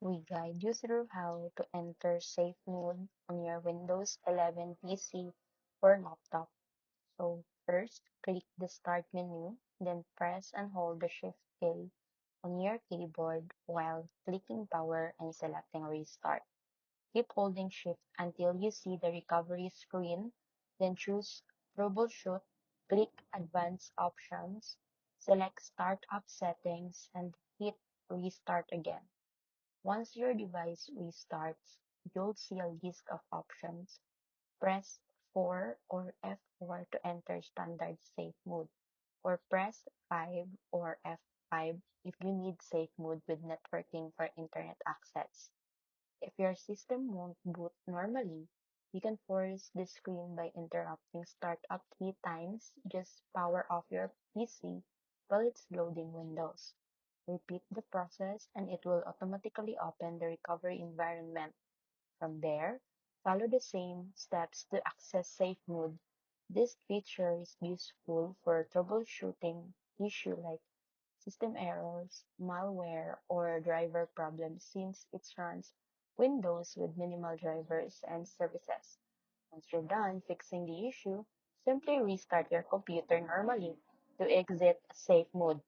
We guide you through how to enter safe mode on your Windows 11 PC or laptop. So first, click the Start menu, then press and hold the Shift key on your keyboard while clicking Power and selecting Restart. Keep holding Shift until you see the recovery screen, then choose Troubleshoot, click Advanced Options, select Startup Settings, and hit Restart again. Once your device restarts, you'll see a list of options. Press 4 or F4 to enter standard safe mode, or press 5 or F5 if you need safe mode with networking for internet access. If your system won't boot normally, you can force the screen by interrupting startup 3 times. Just power off your PC while it's loading Windows. Repeat the process and it will automatically open the recovery environment. From there, follow the same steps to access safe mode. This feature is useful for troubleshooting issues like system errors, malware, or driver problems since it runs Windows with minimal drivers and services. Once you're done fixing the issue, simply restart your computer normally to exit safe mode.